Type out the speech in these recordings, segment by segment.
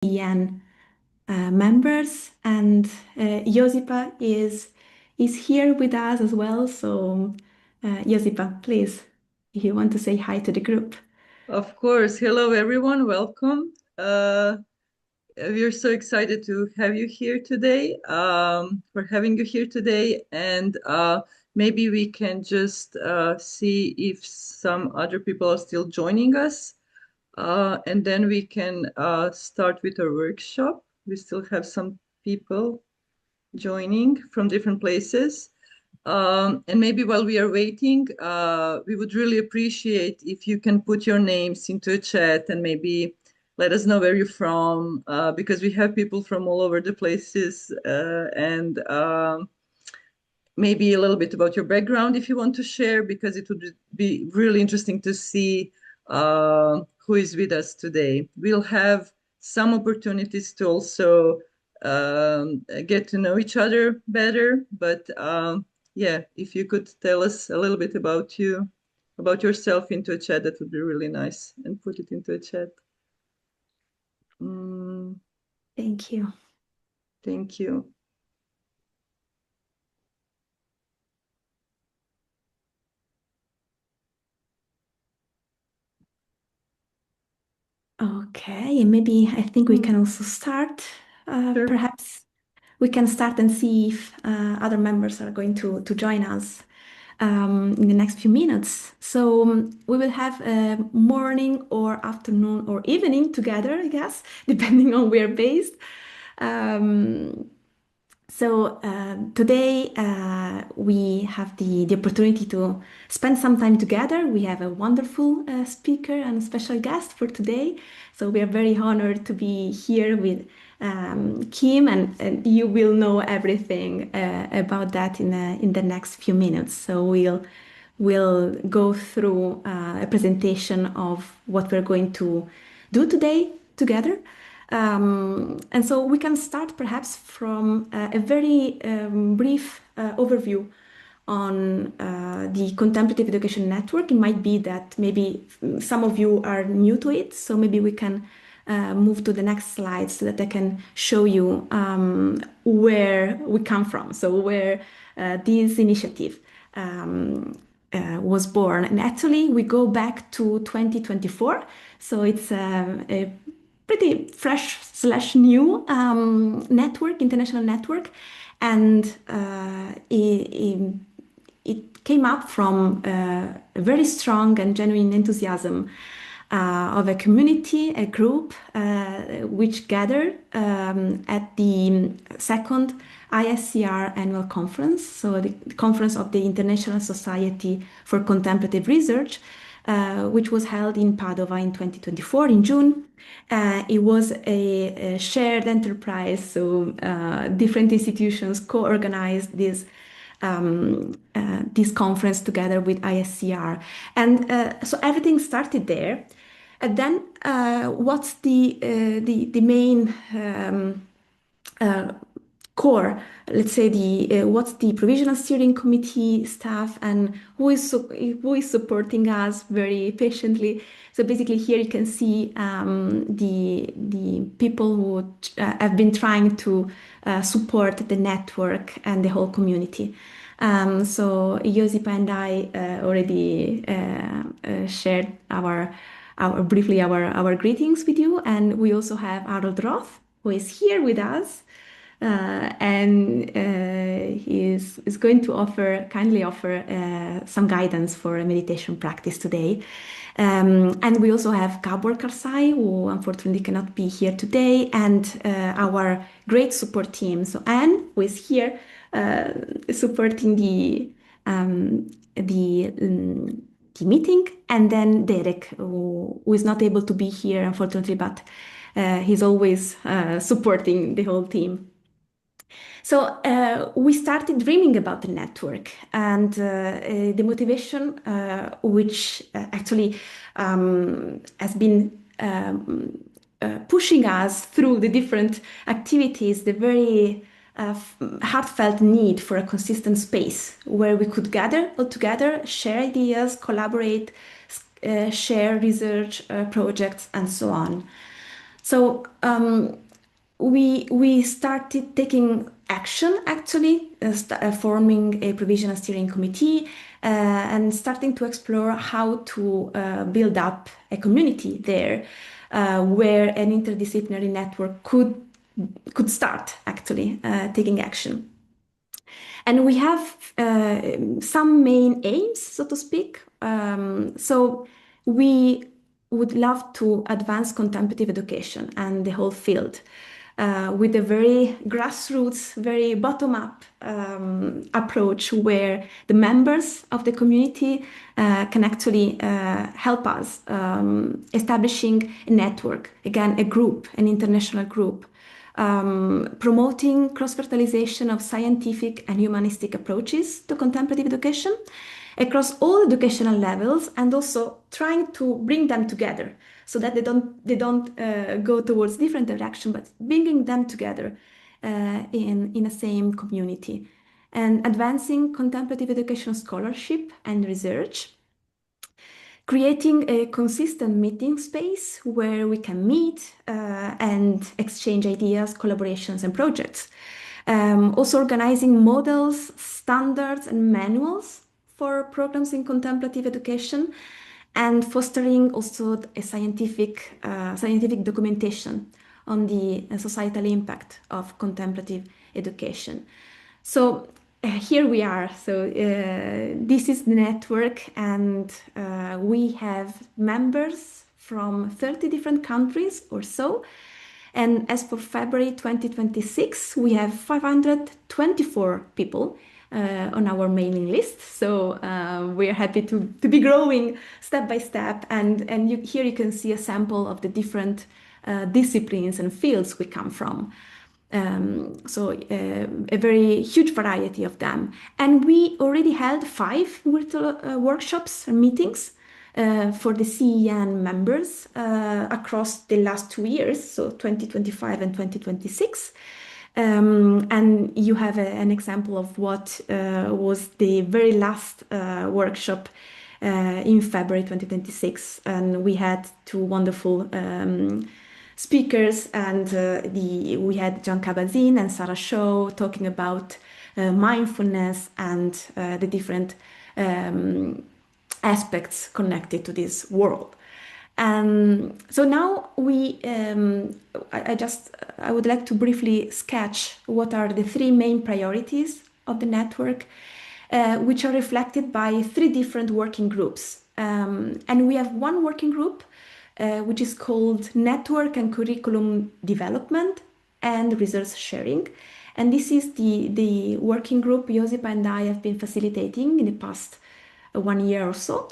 and members, and Josipa is here with us as well. So, Josipa, please, if you want to say hi to the group. Of course. Hello, everyone. Welcome. We're so excited to have you here today, for having you here today. And maybe we can just see if some other people are still joining us. And then we can start with our workshop. We still have some people joining from different places. And maybe while we are waiting, we would really appreciate if you can put your names into a chat and maybe let us know where you're from, because we have people from all over the places, and maybe a little bit about your background if you want to share, because it would be really interesting to see who is with us today. We'll have some opportunities to also get to know each other better, but yeah, if you could tell us a little bit about you, about yourself into a chat, that would be really nice, and put it into a chat. Mm, Thank you. thank you. Okay, and maybe I think we can Mm, also start. sure. Perhaps we can start and see if other members are going to join us in the next few minutes. So we will have a morning or afternoon or evening together, I guess, depending on where based. Um, Today we have the opportunity to spend some time together. We have a wonderful speaker and a special guest for today. So we are very honored to be here with Kim, and you will know everything about that in the next few minutes. So we'll go through a presentation of what we're going to do today together. And so we can start perhaps from a very brief overview on the Contemplative Education Network. It might be that maybe some of you are new to it, so maybe we can move to the next slide so that I can show you where we come from, so where this initiative was born. And actually, we go back to 2024, so it's a pretty fresh slash new network, international network, and it came up from a very strong and genuine enthusiasm of a community, a group which gathered at the second ISCR annual conference, so the conference of the International Society for Contemplative Research, which was held in Padova in 2024 in June. It was a shared enterprise, so different institutions co-organized this conference together with ISCR. And so everything started there. And then what's the main uh, core, let's say the what's the provisional steering committee staff and who is supporting us very patiently. So basically here you can see the people who have been trying to support the network and the whole community. So Josipa and I already shared our briefly our greetings with you, and we also have Harold Roth, who is here with us, and he is going to kindly offer some guidance for a meditation practice today. And we also have Gabor Karsai, who unfortunately cannot be here today, and our great support team. So Anne, who is here supporting the meeting, and then Derek, who is not able to be here, unfortunately, but he's always supporting the whole team. So we started dreaming about the network, and the motivation, which actually has been pushing us through the different activities, the very heartfelt need for a consistent space where we could gather all together, share ideas, collaborate, share research projects, and so on. So we started taking action actually, forming a provisional steering committee and starting to explore how to build up a community there where an interdisciplinary network could start actually taking action. And we have some main aims, so to speak. So we would love to advance contemplative education and the whole field with a very grassroots, very bottom-up approach where the members of the community can actually help us establishing a network, again, a group, an international group promoting cross-fertilization of scientific and humanistic approaches to contemplative education across all educational levels, and also trying to bring them together so that they don't go towards different direction, but bringing them together in a same community, and advancing contemplative education scholarship and research, creating a consistent meeting space where we can meet and exchange ideas, collaborations, and projects. Also organizing models, standards, and manuals for programs in contemplative education, and fostering also a scientific documentation on the societal impact of contemplative education. So here we are. So this is the network, and we have members from 30 different countries or so. And as for February 2026, we have 524 people on our mailing list. So we are happy to be growing step by step. And here you can see a sample of the different disciplines and fields we come from. So a very huge variety of them. And we already held 5 virtual workshops and meetings for the CEN members across the last 2 years, so 2025 and 2026. And you have an example of what was the very last workshop in February 2026. And we had 2 wonderful speakers, and we had John Kabat-Zinn and Sarah Shaw talking about mindfulness and the different aspects connected to this world. So now I would like to briefly sketch what are the 3 main priorities of the network, which are reflected by 3 different working groups. And we have one working group which is called Network and Curriculum Development and Resource Sharing. And this is the working group Josipa and I have been facilitating in the past 1 year or so.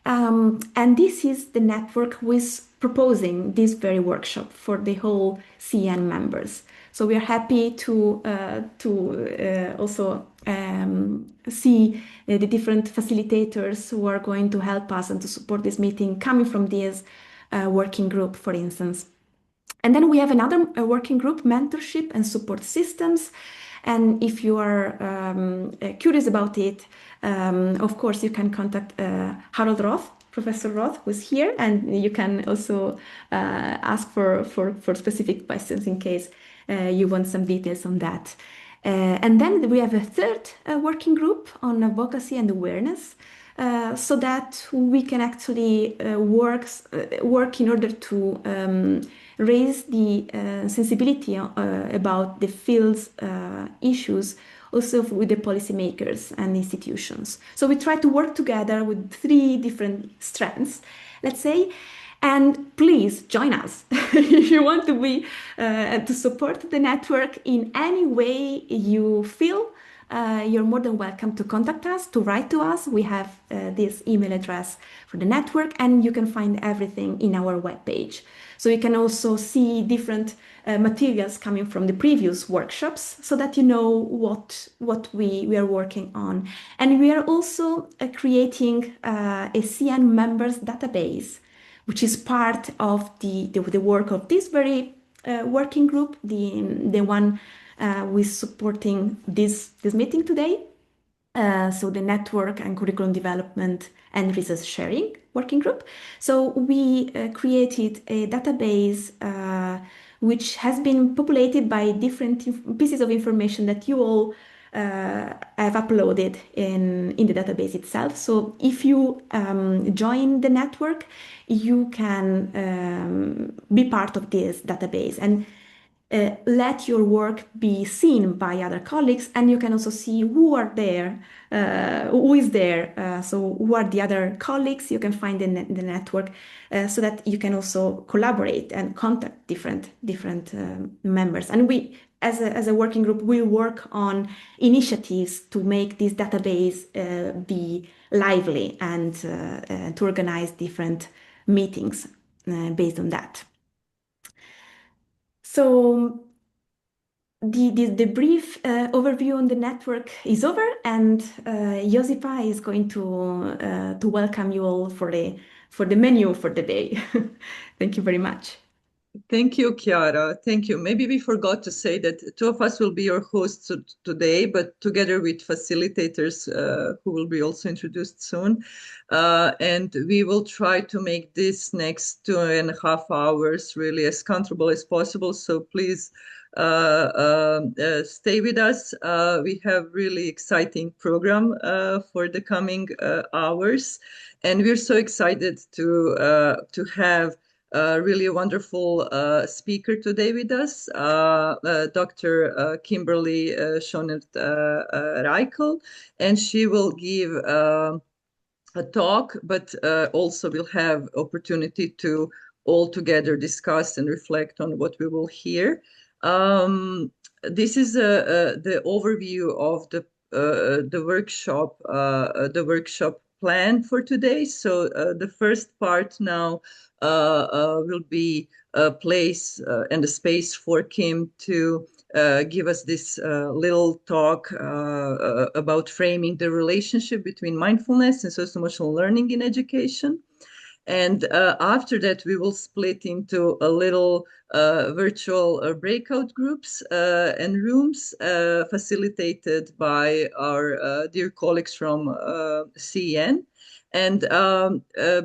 And this is the network who is proposing this very workshop for the whole CN members. So we are happy to also see the different facilitators who are going to help us and to support this meeting coming from this working group, for instance. And then we have another working group, Mentorship and Support Systems. And if you are curious about it, of course, you can contact Harold Roth, Professor Roth, who's here, and you can also ask for specific questions in case you want some details on that. And then we have a third working group on advocacy and awareness, so that we can actually work in order to raise the sensibility about the field's issues, also with the policymakers and institutions. So we try to work together with 3 different strands, let's say. And please join us if you want to be to support the network in any way you feel. You're more than welcome to contact us, to write to us. We have this email address for the network, and you can find everything in our webpage. So you can also see different materials coming from the previous workshops, so that you know what we are working on. And we are also creating a CN members database, which is part of the work of this very working group, the one with supporting this meeting today. So the network and curriculum development and resource sharing working group. So we created a database which has been populated by different pieces of information that you all have uploaded in the database itself. So if you join the network, you can be part of this database and let your work be seen by other colleagues, and you can also see who are there, who is there. So who are the other colleagues you can find in the network, so that you can also collaborate and contact different members. And we, as a working group, will work on initiatives to make this database be lively and to organize different meetings based on that. So the brief overview on the network is over, and Josipa is going to welcome you all for the menu for the day. Thank you very much. Thank you, Chiara. Thank you. Maybe we forgot to say that two of us will be your hosts today, but together with facilitators who will be also introduced soon. And we will try to make this next 2.5 hours really as comfortable as possible. So please stay with us. We have really exciting program for the coming hours. And we're so excited to have really a wonderful speaker today with us, Dr. Kimberly Schoenet-Reichel, and she will give a talk, but also we'll have opportunity to all together discuss and reflect on what we will hear. This is the overview of the workshop plan for today. So the first part now will be a place and a space for Kim to give us this little talk about framing the relationship between mindfulness and social-emotional learning in education. And after that, we will split into a little virtual breakout groups and rooms facilitated by our dear colleagues from CEN. And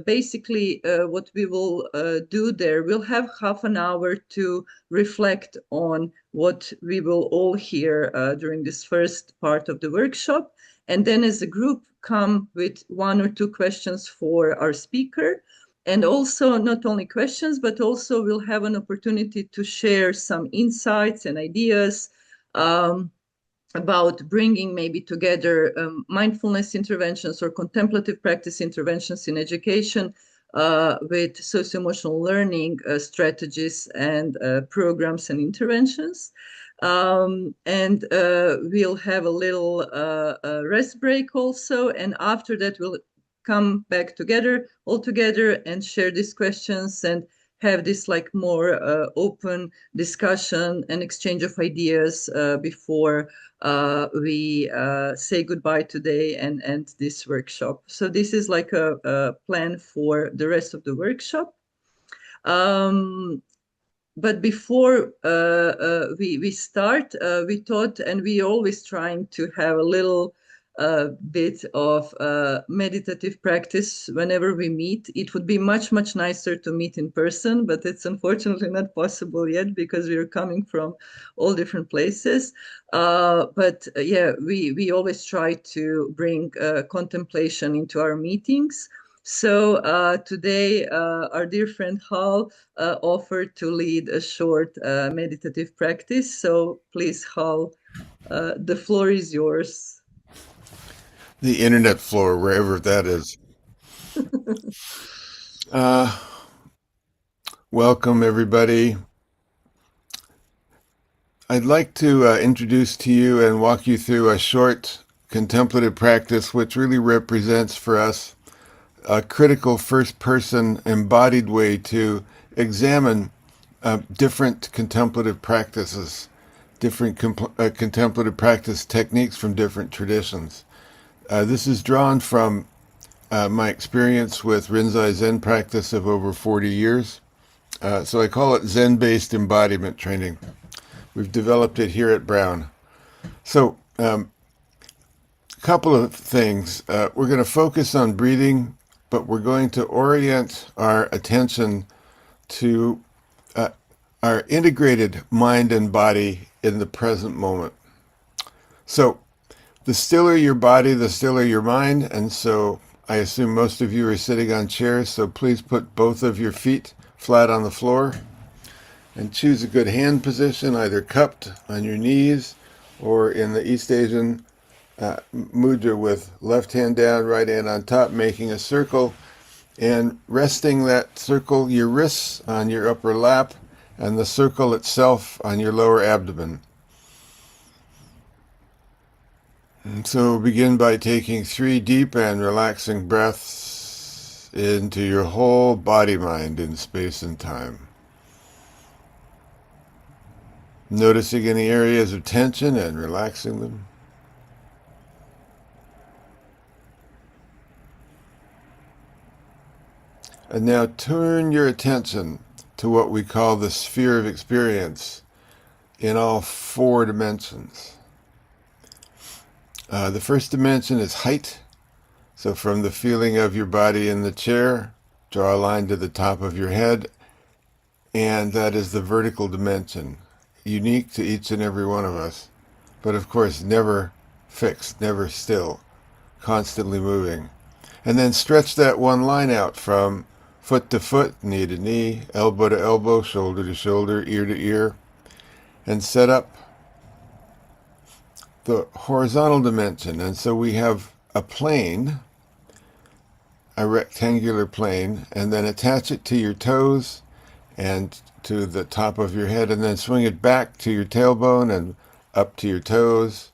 basically, what we will do there, we'll have half an hour to reflect on what we will all hear during this first part of the workshop. And then as a group, come with one or two questions for our speaker. And also not only questions, but also we'll have an opportunity to share some insights and ideas about bringing maybe together mindfulness interventions or contemplative practice interventions in education with socio-emotional learning strategies and programs and interventions. And we'll have a little rest break also. And after that, we'll come back together, all together, and share these questions and have this like more open discussion and exchange of ideas before we say goodbye today and end this workshop. So this is like a plan for the rest of the workshop. But before we start, we thought, and we always trying to have a little bit of meditative practice whenever we meet. It would be much, much nicer to meet in person, but it's unfortunately not possible yet because we are coming from all different places. But yeah, we always try to bring contemplation into our meetings. So today, our dear friend Hal offered to lead a short meditative practice. So please, Hal, the floor is yours. The internet floor, wherever that is. Uh, Welcome, everybody. I'd like to introduce to you and walk you through a short contemplative practice which really represents for us a critical first-person embodied way to examine different contemplative practices, different contemplative practice techniques from different traditions. This is drawn from my experience with Rinzai Zen practice of over 40 years. So I call it Zen-based embodiment training. We've developed it here at Brown. So a couple of things. We're going to focus on breathing but we're going to orient our attention to our integrated mind and body in the present moment. So the stiller your body, the stiller your mind. And so I assume most of you are sitting on chairs, so please put both of your feet flat on the floor and choose a good hand position, either cupped on your knees or in the East Asian mudra with left hand down, right hand on top, making a circle and resting that circle, your wrists on your upper lap and the circle itself on your lower abdomen. And so begin by taking 3 deep and relaxing breaths into your whole body-mind in space and time. Noticing any areas of tension and relaxing them. And now turn your attention to what we call the sphere of experience in all 4 dimensions. The first dimension is height. So from the feeling of your body in the chair, draw a line to the top of your head, and that is the vertical dimension, unique to each and every one of us, but of course never fixed, never still, constantly moving. And then stretch that one line out from foot to foot, knee to knee, elbow to elbow, shoulder to shoulder, ear to ear, and set up the horizontal dimension. And so we have a plane, a rectangular plane, and then attach it to your toes and to the top of your head, and then swing it back to your tailbone and up to your toes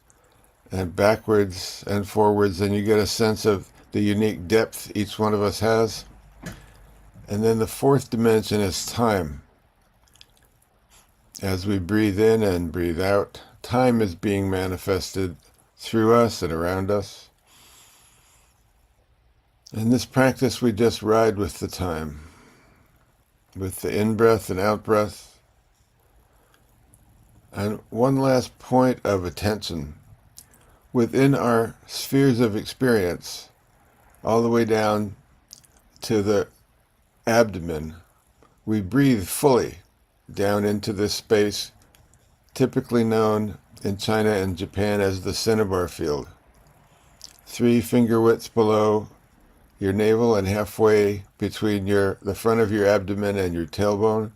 and backwards and forwards, and you get a sense of the unique depth each one of us has. And then the 4th dimension is time. As we breathe in and breathe out, time is being manifested through us and around us. In this practice, we just ride with the time, with the in-breath and out-breath. And one last point of attention. Within our spheres of experience, all the way down to the abdomen, we breathe fully down into this space, typically known in China and Japan as the cinnabar field. 3 finger widths below your navel and halfway between the front of your abdomen and your tailbone.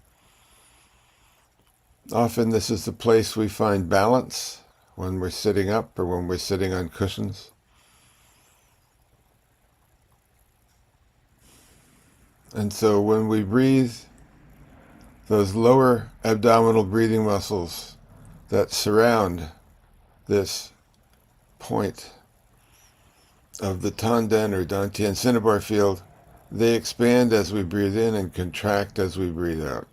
Often this is the place we find balance when we're sitting up or when we're sitting on cushions. And so when we breathe, those lower abdominal breathing muscles that surround this point of the Tanden or Dantian cinnabar field, they expand as we breathe in and contract as we breathe out.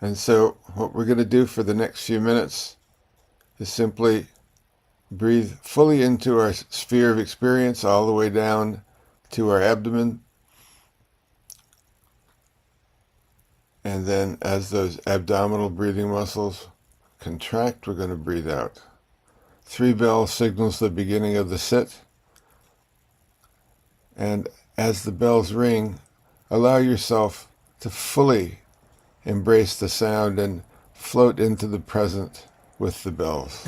And so what we're going to do for the next few minutes is simply breathe fully into our sphere of experience all the way down to our abdomen. And then as those abdominal breathing muscles contract, we're going to breathe out. 3 bells signals the beginning of the sit. And as the bells ring, allow yourself to fully embrace the sound and float into the present with the bells.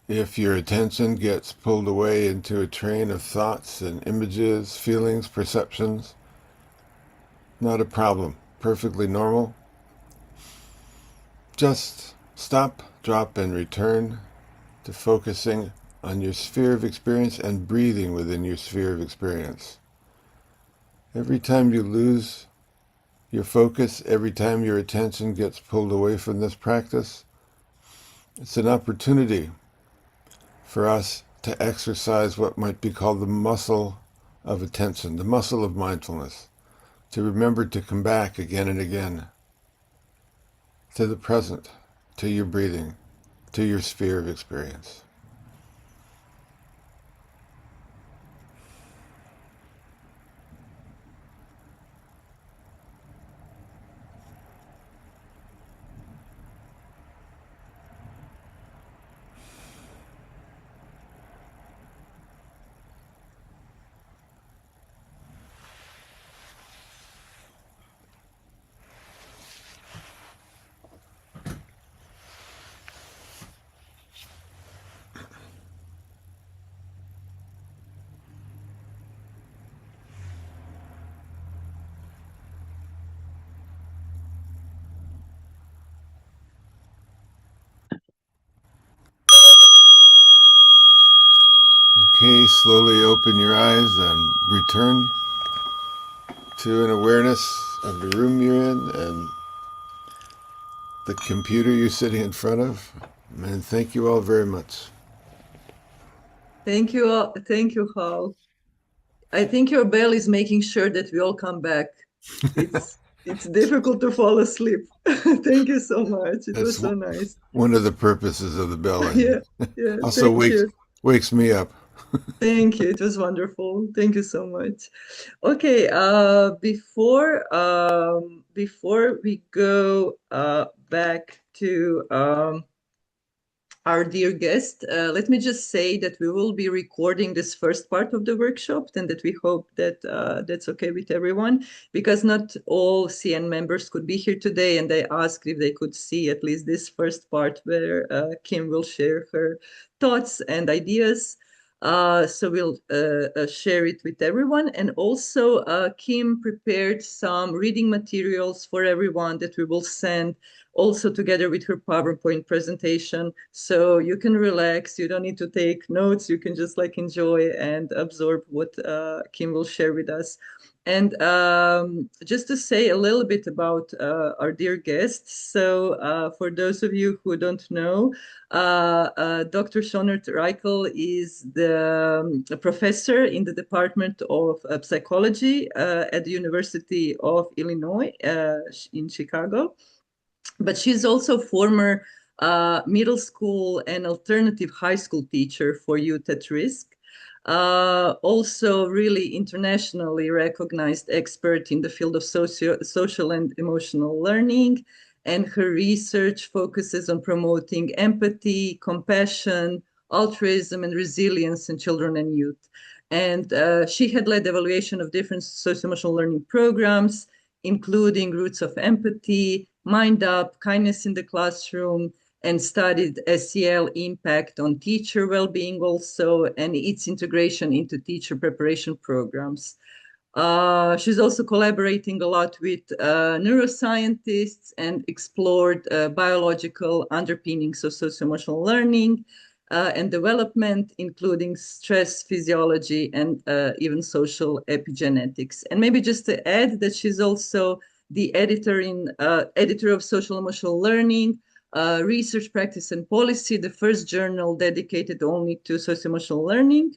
If your attention gets pulled away into a train of thoughts and images, feelings, perceptions, not a problem. Perfectly normal. Just stop, drop, and return to focusing on your sphere of experience and breathing within your sphere of experience. Every time you lose your focus, every time your attention gets pulled away from this practice, it's an opportunity for us to exercise what might be called the muscle of attention, the muscle of mindfulness, to remember to come back again and again to the present, to your breathing, to your sphere of experience. Okay, slowly open your eyes and return to an awareness of the room you're in and the computer you're sitting in front of. And thank you all very much. Thank you, thank you, Hal. I think your bell is making sure that we all come back. It's difficult to fall asleep. Thank you so much. It That's was so nice. one of the purposes of the bell. Yeah, yeah. Also Thank you. wakes me up. Thank you. It was wonderful. Thank you so much. Okay, before we go back to our dear guest, let me just say that we will be recording this first part of the workshop and that we hope that that's okay with everyone, because not all CN members could be here today, and they asked if they could see at least this first part where Kim will share her thoughts and ideas. So we'll share it with everyone. And also Kim prepared some reading materials for everyone that we will send also together with her PowerPoint presentation. So you can relax, you don't need to take notes, you can just like enjoy and absorb what Kim will share with us. And just to say a little bit about our dear guests. So for those of you who don't know, Dr. Schonert Reichel is a professor in the Department of Psychology at the University of Illinois in Chicago. But she's also former middle school and alternative high school teacher for youth at risk. Also really internationally recognized expert in the field of social and emotional learning. And her research focuses on promoting empathy, compassion, altruism, and resilience in children and youth. And she had led evaluation of different social-emotional learning programs, including Roots of Empathy, Mind Up, Kindness in the Classroom, and studied SEL impact on teacher well-being also, and its integration into teacher preparation programs. She's also collaborating a lot with neuroscientists and explored biological underpinnings of socio-emotional learning and development, including stress physiology and even social epigenetics. And maybe just to add that she's also the editor of Social Emotional Learning, Research, Practice, and Policy, the first journal dedicated only to socio-emotional learning.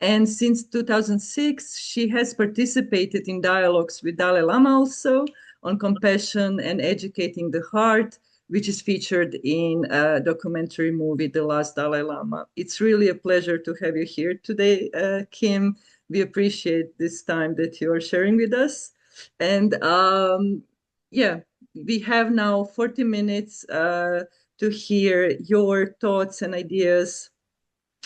And since 2006, she has participated in dialogues with Dalai Lama also on compassion and educating the heart, which is featured in a documentary movie, The Last Dalai Lama. It's really a pleasure to have you here today, Kim. We appreciate this time that you are sharing with us. And yeah, we have now 40 minutes to hear your thoughts and ideas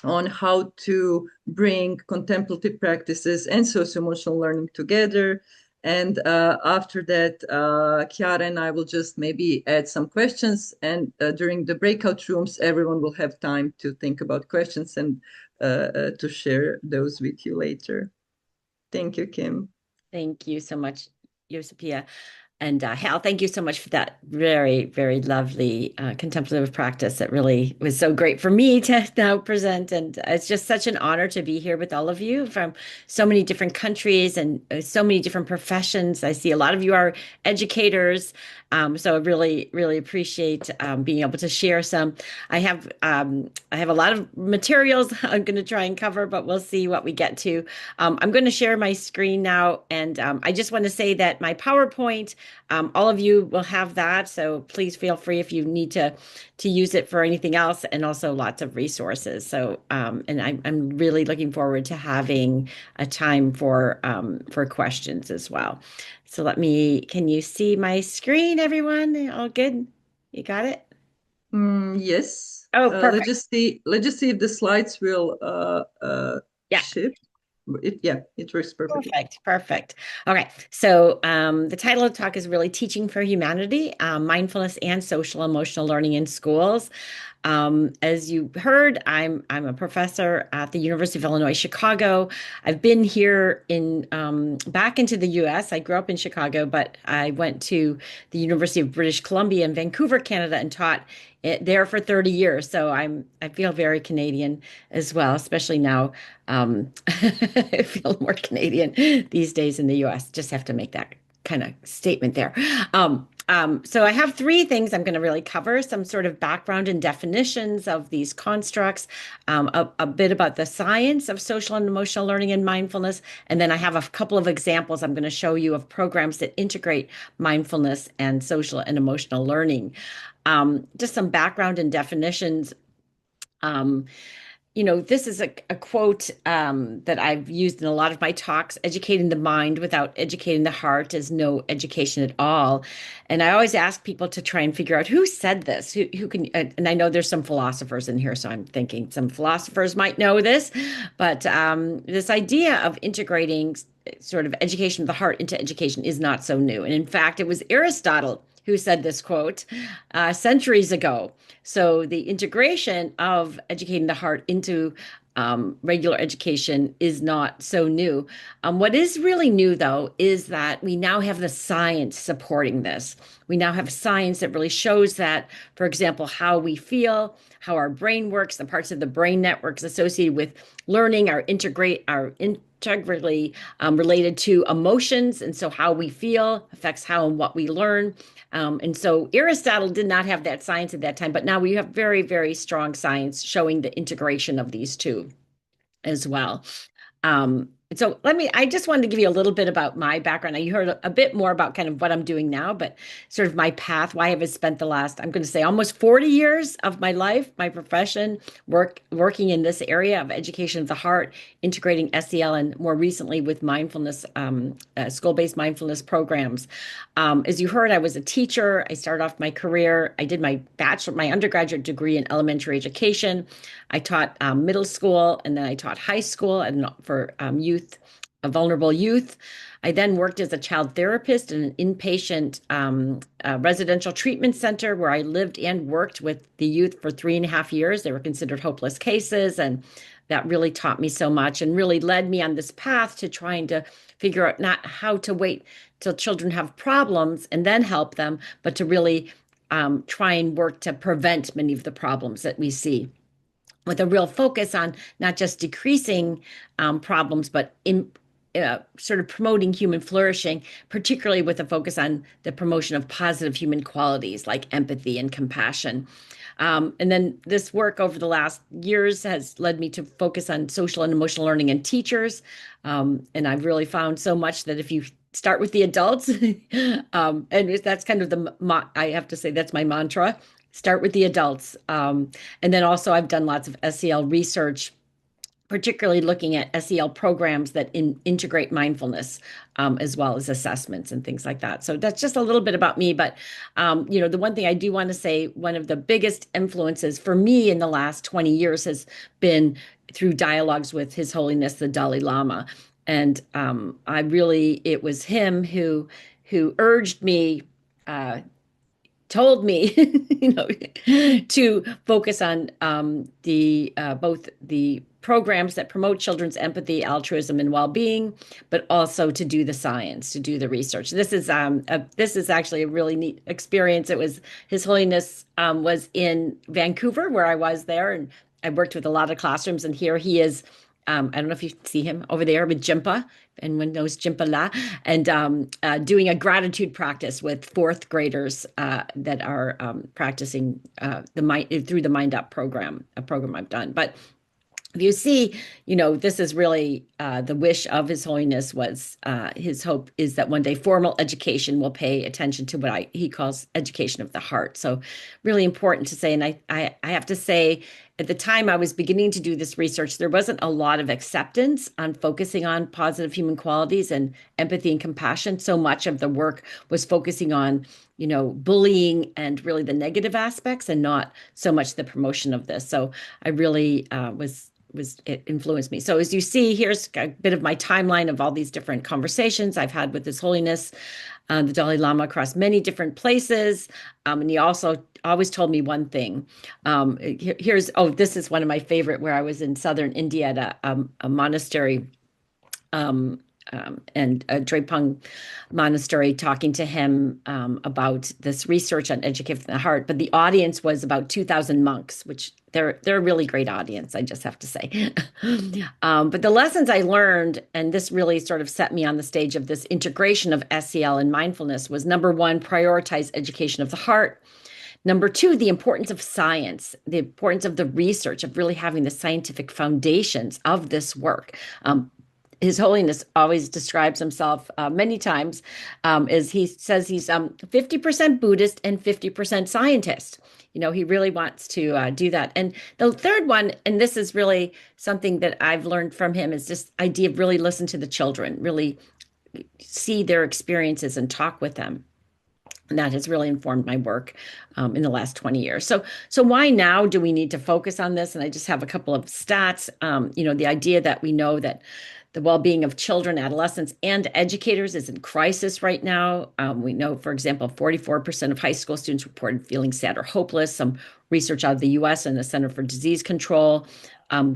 on how to bring contemplative practices and socio-emotional learning together. And after that, Chiara and I will just maybe add some questions. And during the breakout rooms, everyone will have time to think about questions and to share those with you later. Thank you, Kim. Thank you so much, Yosipia. And Hal, thank you so much for that very, very lovely contemplative practice. That really was so great for me to now present. And it's just such an honor to be here with all of you from so many different countries and so many different professions. I see a lot of you are educators. So I really, really appreciate being able to share some. I have a lot of materials I'm going to try and cover, but we'll see what we get to. I'm going to share my screen now, and I just want to say that my PowerPoint, all of you will have that. So please feel free if you need to use it for anything else, and also lots of resources. So and I'm really looking forward to having a time for questions as well. So can you see my screen, everyone? All good? You got it? Yes. Oh, perfect. Let's just see if the slides will Yeah. shift. It works perfectly. Perfect. Okay. So the title of the talk is really Teaching for Humanity, Mindfulness and Social Emotional Learning in Schools. As you heard, I'm a professor at the University of Illinois, Chicago. I've been here back into the US. I grew up in Chicago, but I went to the University of British Columbia in Vancouver, Canada, and taught there for 30 years. So I feel very Canadian as well, especially now. I feel more Canadian these days in the US. Just have to make that kind of statement there. So I have three things I'm going to really cover: some sort of background and definitions of these constructs, a bit about the science of social and emotional learning and mindfulness, and then I have a couple of examples I'm going to show you of programs that integrate mindfulness and social and emotional learning. Just some background and definitions. This is a quote that I've used in a lot of my talks. Educating the mind without educating the heart is no education at all. And I always ask people to try and figure out who said this, who can, and I know there's some philosophers in here, so I'm thinking some philosophers might know this, but this idea of integrating sort of education of the heart into education is not so new. And in fact, it was Aristotle who said this quote centuries ago. So the integration of educating the heart into regular education is not so new. What is really new, though, is that we now have the science supporting this. We now have science that really shows that, for example, how we feel, how our brain works, the parts of the brain networks associated with learning are integrally related to emotions. And so how we feel affects how and what we learn. And so Aristotle did not have that science at that time, but now we have very, very strong science showing the integration of these two as well. So I just wanted to give you a little bit about my background. You heard a bit more about kind of what I'm doing now, but sort of my path, why I've spent the last, I'm going to say almost 40 years of my life, my profession, working in this area of education of the heart, integrating SEL, and more recently with mindfulness, school-based mindfulness programs. As you heard, I was a teacher. I started off my career. I did my undergraduate degree in elementary education. I taught middle school, and then I taught high school and for vulnerable youth. I then worked as a child therapist in an inpatient residential treatment center where I lived and worked with the youth for 3.5 years. They were considered hopeless cases, and that really taught me so much and really led me on this path to trying to figure out not how to wait till children have problems and then help them, but to really try and work to prevent many of the problems that we see, with a real focus on not just decreasing problems, but sort of promoting human flourishing, particularly with a focus on the promotion of positive human qualities like empathy and compassion. And then this work over the last years has led me to focus on social and emotional learning in teachers. And I've really found so much that if you start with the adults, and that's kind of I have to say that's my mantra. Start with the adults. And then also I've done lots of SEL research, particularly looking at SEL programs that integrate mindfulness, as well as assessments and things like that. So that's just a little bit about me. But, the one thing I do want to say, one of the biggest influences for me in the last 20 years has been through dialogues with His Holiness, the Dalai Lama. And it was him who urged me, told me, to focus on the both the programs that promote children's empathy, altruism, and well-being, but also to do the science, to do the research. This is actually a really neat experience. It was His Holiness was in Vancouver, where I was there, and I worked with a lot of classrooms. And here he is. I don't know if you see him over there with Jimpa, and one knows Jimpa La, and doing a gratitude practice with fourth graders that are practicing through the Mind Up program, a program I've done. But if you see, this is really the wish of His Holiness was his hope is that one day formal education will pay attention to what he calls education of the heart. So really important to say. And I have to say, at the time I was beginning to do this research, there wasn't a lot of acceptance on focusing on positive human qualities and empathy and compassion. So much of the work was focusing on, bullying and really the negative aspects, and not so much the promotion of this. So I really it influenced me. So as you see, here's a bit of my timeline of all these different conversations I've had with His Holiness, the Dalai Lama, across many different places. And he also always told me one thing. This is one of my favorite, where I was in southern India at a monastery, and a Drepung monastery, talking to him about this research on educating the heart. But the audience was about 2,000 monks, which they're a really great audience, I just have to say. But the lessons I learned, and this really sort of set me on the stage of this integration of SEL and mindfulness, was number one, prioritize education of the heart. Number two, the importance of science, the importance of the research, of really having the scientific foundations of this work. His Holiness always describes himself many times as he says he's 50% Buddhist and 50% scientist. He really wants to do that. And the third one, and this is really something that I've learned from him, is this idea of really listen to the children, really see their experiences and talk with them. And that has really informed my work in the last 20 years. So why now do we need to focus on this? And I just have a couple of stats. The idea that we know that the well-being of children, adolescents, and educators is in crisis right now. We know, for example, 44% of high school students reported feeling sad or hopeless. Some research out of the US and the Center for Disease Control.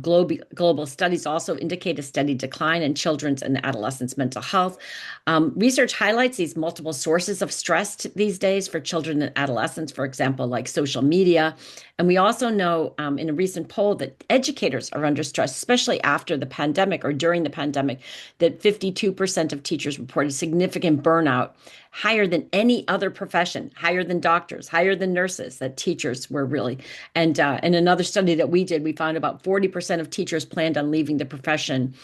Global studies also indicate a steady decline in children's and adolescents' mental health. Research highlights these multiple sources of stress these days for children and adolescents, for example, like social media. And we also know in a recent poll that educators are under stress, especially after the pandemic or during the pandemic, that 52% of teachers reported significant burnout, higher than any other profession, higher than doctors, higher than nurses, that teachers were really. And in another study that we did, we found about 40% of teachers planned on leaving the profession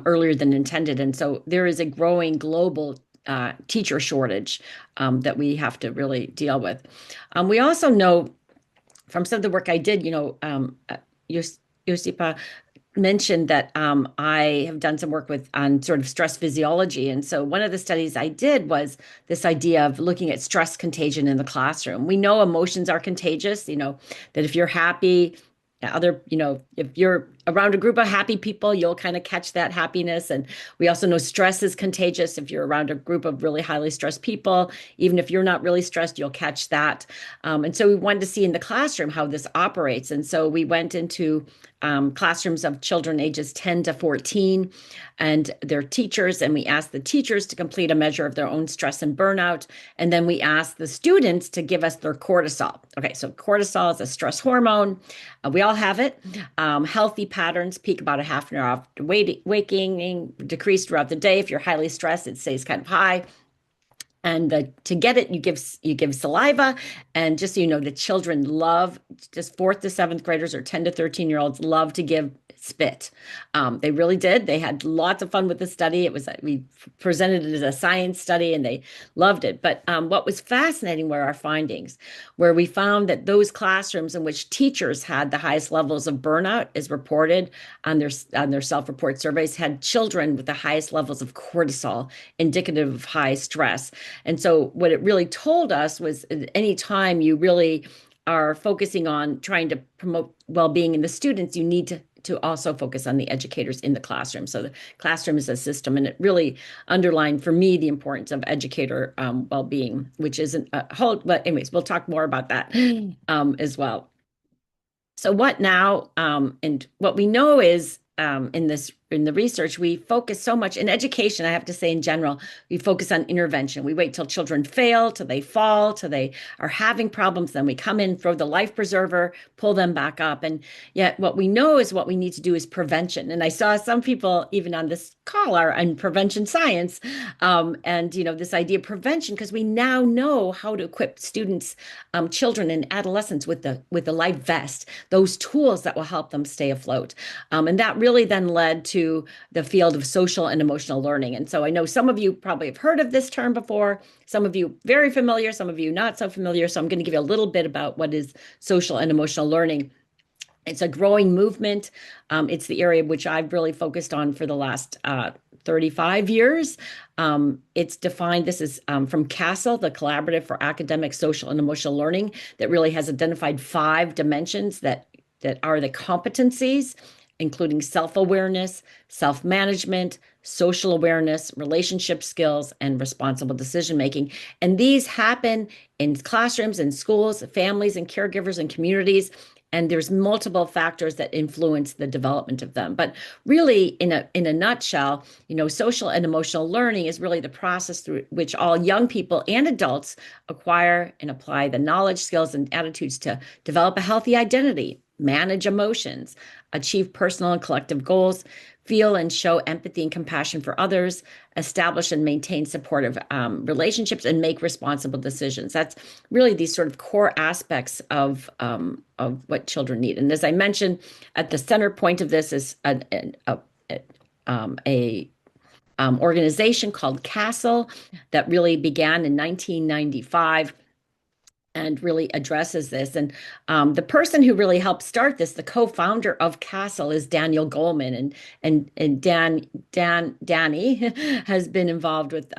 earlier than intended. And so there is a growing global teacher shortage that we have to really deal with. We also know from some of the work I did, Josipa mentioned that I have done some work on sort of stress physiology. And so one of the studies I did was this idea of looking at stress contagion in the classroom. We know emotions are contagious, that if you're happy, if you're around a group of happy people, you'll kind of catch that happiness. And we also know stress is contagious. If you're around a group of really highly stressed people, even if you're not really stressed, you'll catch that. And so we wanted to see in the classroom how this operates. And so we went into classrooms of children ages 10 to 14 and their teachers, and we asked the teachers to complete a measure of their own stress and burnout. And then we asked the students to give us their cortisol. Okay, so cortisol is a stress hormone. We all have it. Healthy patterns peak about a half an hour after waking, decrease throughout the day. If you're highly stressed, it stays kind of high. And to get it, you give saliva. And just so you know, the children love, just 4th to 7th graders or 10 to 13-year-olds love to give spit. They really did. They had lots of fun with the study. We presented it as a science study and they loved it. But what was fascinating were our findings, where we found that those classrooms in which teachers had the highest levels of burnout, as reported on their self-report surveys, had children with the highest levels of cortisol, indicative of high stress. And so what it really told us was anytime you really are focusing on trying to promote well-being in the students, you need to to also focus on the educators in the classroom. So the classroom is a system, and it really underlined for me the importance of educator well-being, which isn't a whole, but anyways, we'll talk more about that as well. So what now? And what we know is in the research, we focus so much in education. I have to say, in general, we focus on intervention. We wait till children fail, till they fall, till they are having problems. Then we come in, throw the life preserver, pull them back up. And yet, what we know is what we need to do is prevention. And I saw some people even on this call are on prevention science, and this idea of prevention, because we now know how to equip students, children, and adolescents with the life vest, those tools that will help them stay afloat. And that really then led to the field of social and emotional learning. And so I know some of you probably have heard of this term before, some of you very familiar, some of you not so familiar. So I'm going to give you a little bit about what is social and emotional learning. It's a growing movement. It's the area which I've really focused on for the last 35 years. It's defined, this is from CASEL, the Collaborative for Academic, Social, and Emotional Learning, that really has identified 5 dimensions that are the competencies, including self-awareness, self-management, social awareness, relationship skills, and responsible decision-making. And these happen in classrooms and schools, families and caregivers and communities. And there's multiple factors that influence the development of them. But really, in a nutshell, social and emotional learning is really the process through which all young people and adults acquire and apply the knowledge, skills, and attitudes to develop a healthy identity, manage emotions, achieve personal and collective goals, feel and show empathy and compassion for others, establish and maintain supportive relationships, and make responsible decisions. That's really these sort of core aspects of what children need. And as I mentioned, at the center point of this is an organization called CASEL that really began in 1995 and really addresses this. And the person who really helped start this, the co-founder of CASEL, is Daniel Goleman, and Danny has been involved with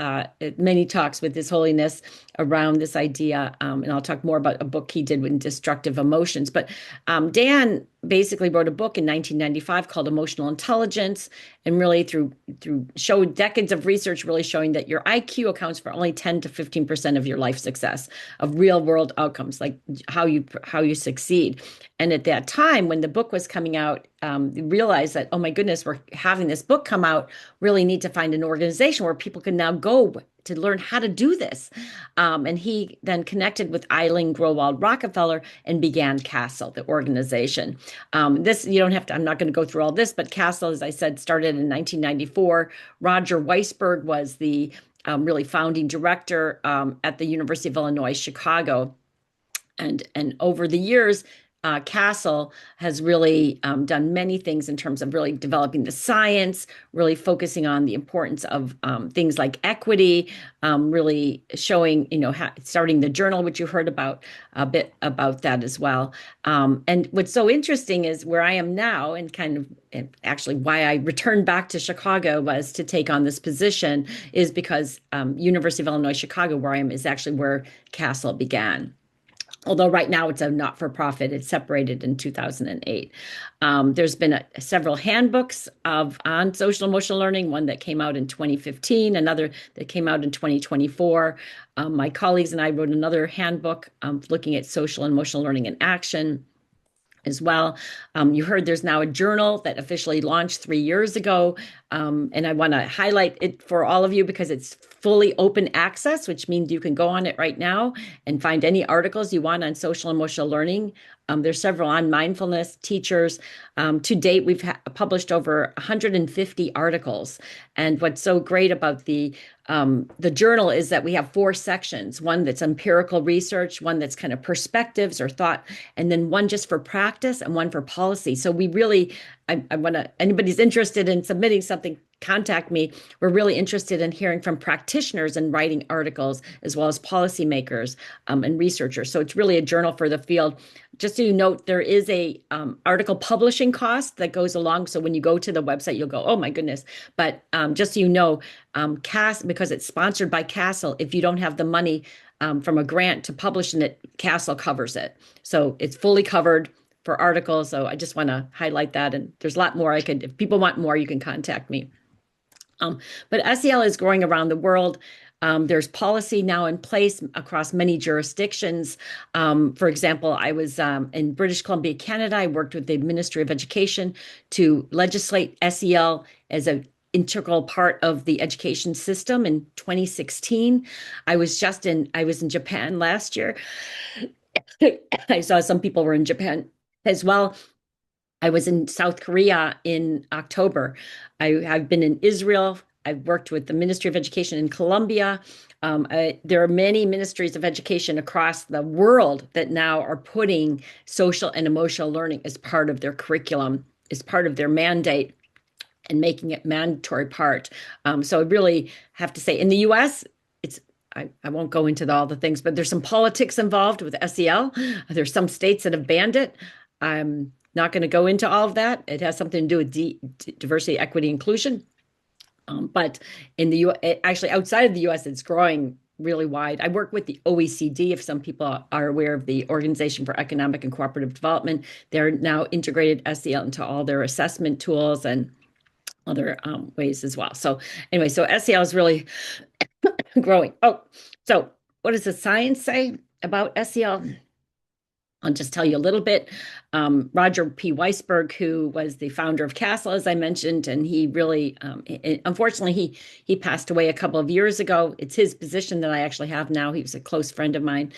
many talks with His Holiness around this idea. And I'll talk more about a book he did with Destructive Emotions. But Dan basically wrote a book in 1995 called Emotional Intelligence, and really through showed decades of research really showing that your IQ accounts for only 10 to 15% of your life success, of real world outcomes, like how you succeed. And at that time, when the book was coming out, realized that, oh my goodness, we're having this book come out, really need to find an organization where people can now go to learn how to do this. And he then connected with Eileen Growald Rockefeller and began CASEL, the organization. This, you don't have to, I'm not going to go through all this, but CASEL, as I said, started in 1994. Roger Weisberg was the really founding director at the University of Illinois, Chicago. And over the years, CASEL has really done many things in terms of really developing the science, really focusing on the importance of things like equity, really showing, starting the journal, which you heard about a bit about that as well. And what's so interesting is where I am now, and kind of actually why I returned back to Chicago was to take on this position, is because University of Illinois, Chicago, where I am, is actually where CASEL began. Although right now it's a not-for-profit, it's separated in 2008. There's been several handbooks on social emotional learning, one that came out in 2015, another that came out in 2024. My colleagues and I wrote another handbook looking at social and emotional learning in action as well. You heard there's now a journal that officially launched 3 years ago. And I want to highlight it for all of you because it's fully open access, which means you can go on it right now and find any articles you want on social emotional learning. There's several on mindfulness, teachers. To date, we've published over 150 articles. And what's so great about the journal is that we have 4 sections, one that's empirical research, one that's kind of perspectives or thought, and then one just for practice and one for policy. So we really, I want to, anybody's interested in submitting something, contact me. We're really interested in hearing from practitioners and writing articles, as well as policymakers and researchers. So it's really a journal for the field. Just so you note, there is a article publishing cost that goes along. So when you go to the website, you'll go, oh my goodness. But just so you know, because it's sponsored by CASEL, if you don't have the money from a grant to publish in it, CASEL covers it. So it's fully covered for articles. So I just want to highlight that. And there's a lot more if people want more, you can contact me. But SEL is growing around the world. There's policy now in place across many jurisdictions. For example, I was in British Columbia, Canada. I worked with the Ministry of Education to legislate SEL as an integral part of the education system in 2016. I was in Japan last year. I saw some people were in Japan as well. I was in South Korea in October. I've been in Israel. I've worked with the Ministry of Education in Colombia. There are many ministries of education across the world that now are putting social and emotional learning as part of their curriculum, as part of their mandate, and making it mandatory part. So I really have to say, in the U.S., I won't go into all the things, but there's some politics involved with SEL. There's some states that have banned it. I'm not going to go into all of that. It has something to do with diversity, equity, inclusion. But in the U.S., actually outside of the U.S., it's growing really wide. I work with the OECD, if some people are aware of the Organization for Economic and Cooperative Development. They're now integrated SEL into all their assessment tools and other ways as well. So anyway, so SEL is really growing. Oh, so what does the science say about SEL? I'll just tell you a little bit. Roger P. Weisberg, who was the founder of CASEL, as I mentioned, and he really, unfortunately, he passed away a couple of years ago. It's his position that I actually have now. He was a close friend of mine,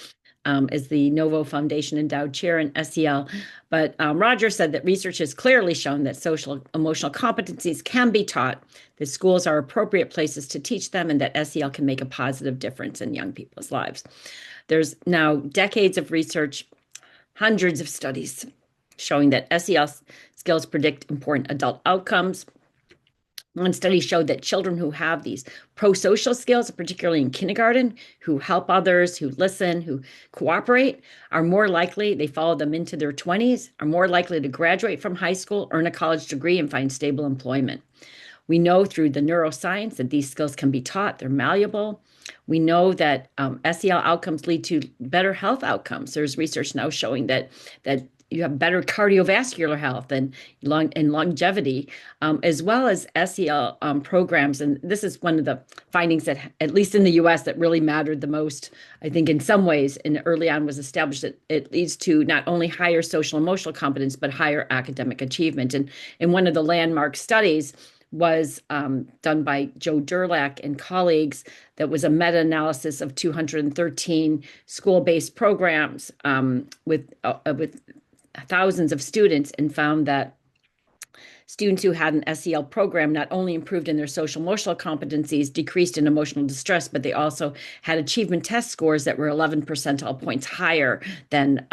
as the Novo Foundation Endowed Chair in SEL. But Roger said that research has clearly shown that social emotional competencies can be taught, that schools are appropriate places to teach them, and that SEL can make a positive difference in young people's lives. There's now decades of research, hundreds of studies showing that SEL skills predict important adult outcomes. One study showed that children who have these pro-social skills, particularly in kindergarten, who help others, who listen, who cooperate, are more likely, they follow them into their 20s, are more likely to graduate from high school, earn a college degree, and find stable employment. We know through the neuroscience that these skills can be taught. They're malleable. We know that SEL outcomes lead to better health outcomes. There's research now showing that you have better cardiovascular health and longevity, as well as SEL programs. And this is one of the findings that, at least in the US, that really mattered the most, I think, in some ways, and early on was established that it leads to not only higher social emotional competence, but higher academic achievement. And in one of the landmark studies was done by Joe Durlak and colleagues, that was a meta-analysis of 213 school-based programs with thousands of students, and found that students who had an SEL program not only improved in their social emotional competencies, decreased in emotional distress, but they also had achievement test scores that were 11 percentile points higher than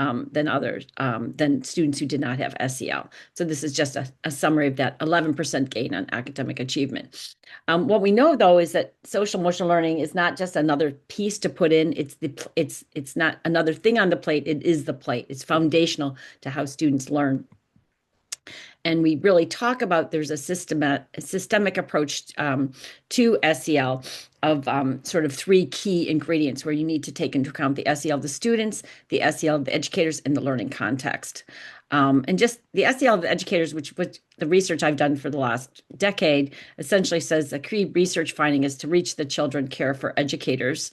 students who did not have SEL. So this is just a summary of that 11% gain on academic achievement. What we know, though, is that social emotional learning is not just another piece to put in. It's not another thing on the plate. It is the plate. It's foundational to how students learn. And we really talk about there's a systemic approach to SEL of sort of three key ingredients where you need to take into account the SEL of the students, the SEL of the educators, and the learning context. And just the SEL of the educators, which the research I've done for the last decade, essentially says the key research finding is to reach the children, care for educators.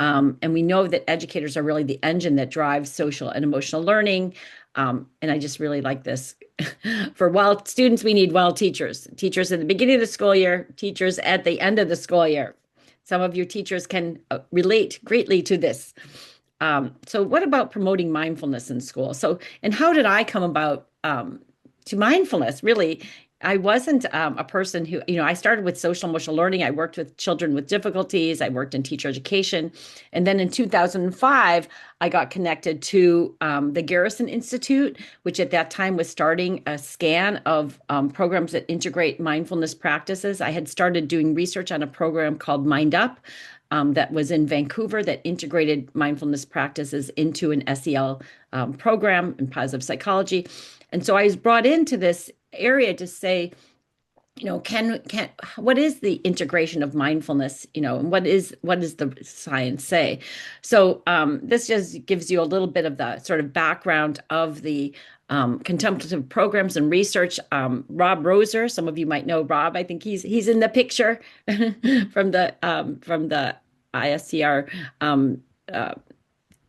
And we know that educators are really the engine that drives social and emotional learning. And I just really like this. For well students, we need well teachers. Teachers at the beginning of the school year, teachers at the end of the school year. Some of your teachers can relate greatly to this. So what about promoting mindfulness in school? So, and how did I come about to mindfulness? Really, I wasn't a person who, I started with social emotional learning. I worked with children with difficulties. I worked in teacher education. And then in 2005, I got connected to the Garrison Institute, which at that time was starting a scan of programs that integrate mindfulness practices. I had started doing research on a program called Mind Up that was in Vancouver that integrated mindfulness practices into an SEL program in positive psychology. And so I was brought into this area to say, what is the integration of mindfulness, and what does the science say? So this just gives you a little bit of the sort of background of the contemplative programs and research. Rob Roser, some of you might know Rob. I think he's in the picture from the ISCR uh,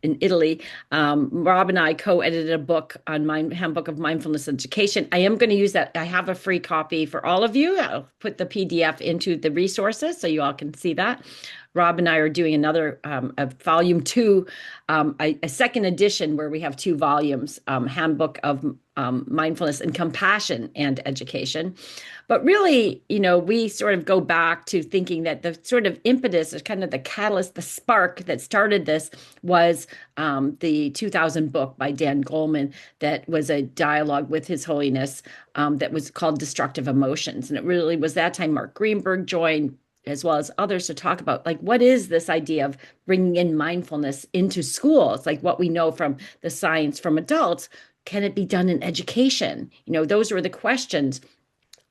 in Italy. Rob and I co-edited a book on Handbook of Mindfulness Education. I am going to use that. I have a free copy for all of you. I'll put the PDF into the resources so you all can see that. Rob and I are doing another a volume 2, a second edition where we have 2 volumes, Handbook of Mindfulness and Compassion and Education. But really, we sort of go back to thinking that the sort of impetus, or kind of the catalyst, the spark that started this was the 2000 book by Dan Goleman that was a dialogue with His Holiness that was called Destructive Emotions. And it really was that time Mark Greenberg joined, as well as others, to talk about, like, what is this idea of bringing in mindfulness into schools? Like what we know from the science from adults, can it be done in education? Those were the questions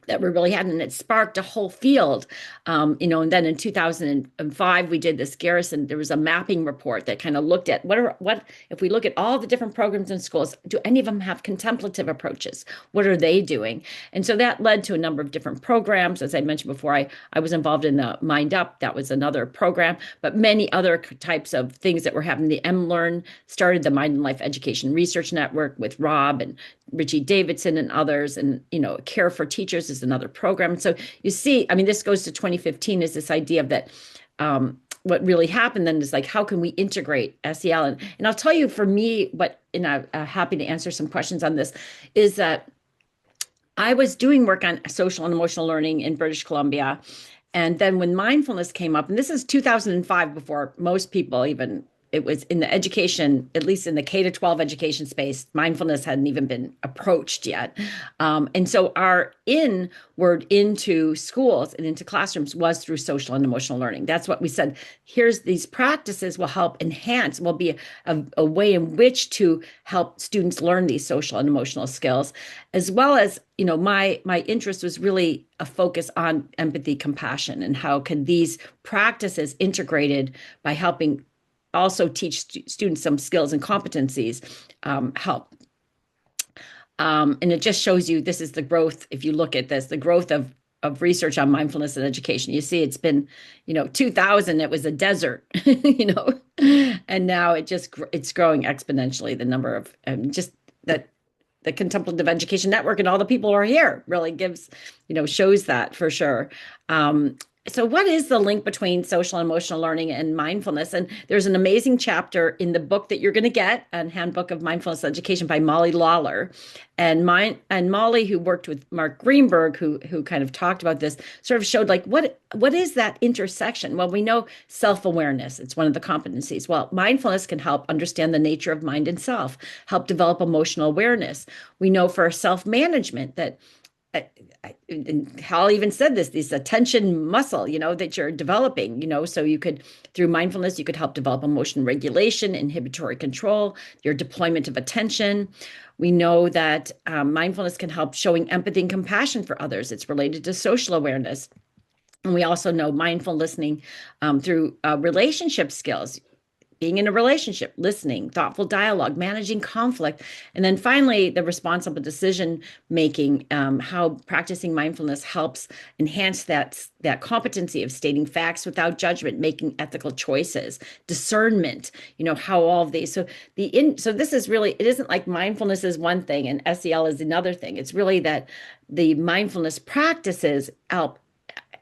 that we really had, and it sparked a whole field. And then in 2005, we did this Garrison, there was a mapping report that kind of looked at what if we look at all the different programs in schools, do any of them have contemplative approaches? What are they doing? And so that led to a number of different programs. As I mentioned before, I was involved in the Mind Up. That was another program, but many other types of things that were happening. The MLearn started the Mind and Life Education Research Network with Rob and Richie Davidson and others, and Care for Teachers is another program. So you see, this goes to 2015, is this idea of that what really happened then is like, how can we integrate SEL? And I'll tell you, for me, and I'm happy to answer some questions on this, is that I was doing work on social and emotional learning in British Columbia. And then when mindfulness came up, and this is 2005, before most people even, it was in the education, at least in the K-12 education space, mindfulness hadn't even been approached yet. And so our inward into schools and into classrooms was through social and emotional learning. That's what we said. Here's these practices will help enhance, will be a way in which to help students learn these social and emotional skills, as well as, my interest was really a focus on empathy, compassion, and how can these practices integrated by helping also teach students some skills and competencies help. And it just shows you, this is the growth. If you look at this, the growth of research on mindfulness and education, you see it's been, 2000, it was a desert, and now it's growing exponentially. The number of just that the Contemplative Education Network and all the people who are here really gives, shows that for sure. So what is the link between social and emotional learning and mindfulness? And there's an amazing chapter in the book that you're going to get, on Handbook of Mindfulness Education by Molly Lawler. And Molly, who worked with Mark Greenberg, who kind of talked about this, sort of showed like, what is that intersection? Well, we know self-awareness, it's one of the competencies. Well, mindfulness can help understand the nature of mind and self, help develop emotional awareness. We know for self-management that and Hal even said this attention muscle, that you're developing, so you could, through mindfulness, you could help develop emotion regulation, inhibitory control, your deployment of attention. We know that mindfulness can help showing empathy and compassion for others. It's related to social awareness. And we also know mindful listening through relationship skills, being in a relationship, listening, thoughtful dialogue, managing conflict. And then finally, the responsible decision making, how practicing mindfulness helps enhance that competency of stating facts without judgment, making ethical choices, discernment, how all of these. So this is really, it isn't like mindfulness is one thing and SEL is another thing. It's really that the mindfulness practices help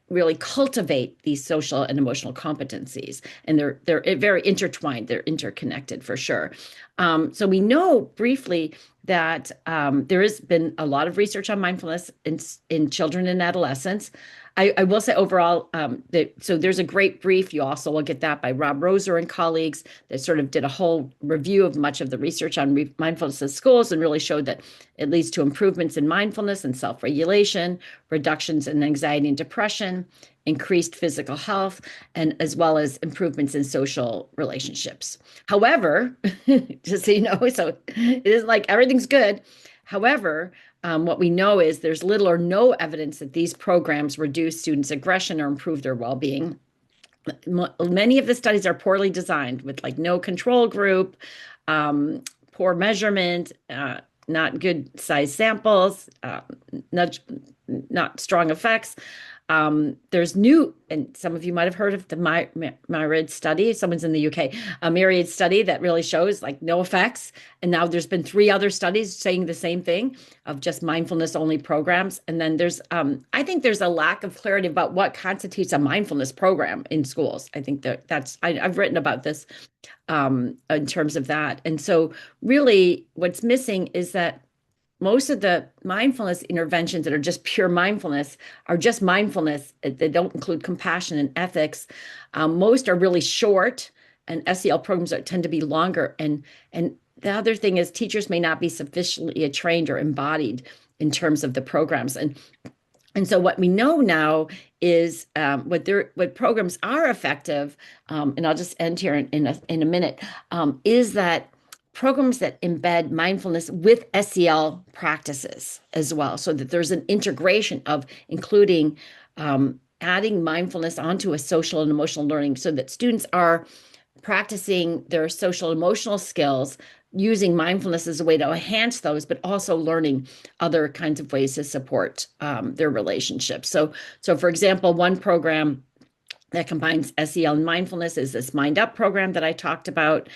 really cultivate these social and emotional competencies, and they're very intertwined. They're interconnected for sure. So we know briefly that there has been a lot of research on mindfulness in children and adolescents. I will say overall, so there's a great brief. You also will get that by Rob Roser and colleagues that sort of did a whole review of much of the research on mindfulness in schools, and really showed that it leads to improvements in mindfulness and self-regulation, reductions in anxiety and depression, increased physical health, and as well as improvements in social relationships. However, just so you know, so it isn't like everything's good. However, what we know is there's little or no evidence that these programs reduce students' aggression or improve their well-being. Many of the studies are poorly designed with like no control group, poor measurement, not good size samples, not not strong effects. There's new, and some of you might have heard of the Myriad study. Someone's in the UK, a Myriad study that really shows like no effects. And now there's been 3 other studies saying the same thing of just mindfulness only programs. And then there's, I think there's a lack of clarity about what constitutes a mindfulness program in schools. I think I've written about this in terms of that. And so really what's missing is that most of the mindfulness interventions that are just pure mindfulness are just mindfulness. They don't include compassion and ethics. Most are really short, and SEL programs tend to be longer. And the other thing is teachers may not be sufficiently trained or embodied in terms of the programs. And so what we know now is what programs are effective, and I'll just end here in a minute, is that programs that embed mindfulness with SEL practices as well, so that there's an integration of including adding mindfulness onto a social and emotional learning so that students are practicing their social emotional skills using mindfulness as a way to enhance those, but also learning other kinds of ways to support their relationships. So for example, one program that combines SEL and mindfulness is this Mind Up program that I talked about.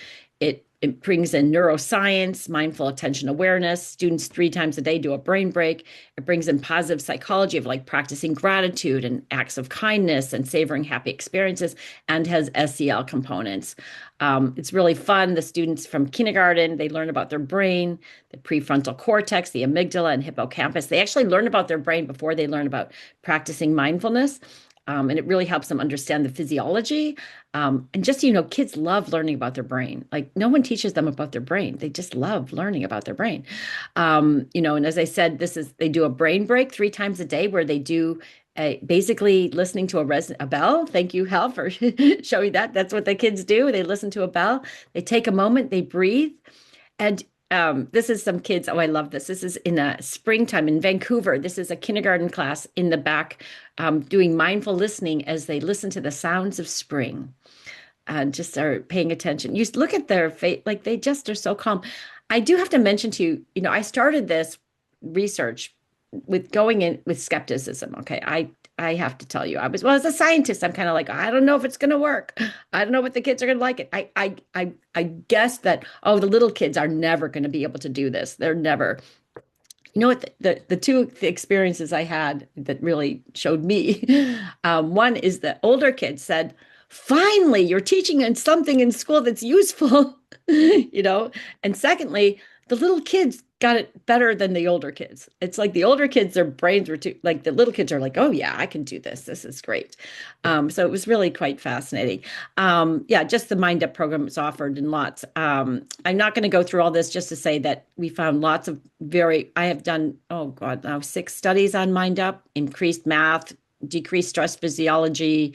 It brings in neuroscience, mindful attention awareness. Students 3 times a day do a brain break. It brings in positive psychology of like practicing gratitude and acts of kindness and savoring happy experiences, and has SEL components. It's really fun. The students from kindergarten, they learn about their brain, the prefrontal cortex, the amygdala, and hippocampus. They actually learn about their brain before they learn about practicing mindfulness. And it really helps them understand the physiology. And just, kids love learning about their brain. Like no one teaches them about their brain. They just love learning about their brain. And as I said, they do a brain break 3 times a day where they do basically listening to a bell. Thank you, Hal, for showing that. That's what the kids do. They listen to a bell. They take a moment, they breathe. And this is some kids. Oh, I love this. This is in a springtime in Vancouver. This is a kindergarten class in the back doing mindful listening as they listen to the sounds of spring and just are paying attention. You look at their face, like they just are so calm. I do have to mention to you, I started this research with going in with skepticism. Okay. I have to tell you, as a scientist, I'm kind of like, I don't know if it's going to work. I don't know if the kids are going to like it. I guess that, the little kids are never going to be able to do this. They're never. You know what? The 2 experiences I had that really showed me. One is the older kids said, finally, you're teaching something in school that's useful, And secondly, the little kids got it better than the older kids. It's like the older kids, their brains were too, like the little kids are like, oh yeah, I can do this. This is great. So it was really quite fascinating. Just the Mind Up program is offered in lots. I'm not going to go through all this, just to say that we found lots of I have done, now 6 studies on Mind Up, increased math, decreased stress physiology,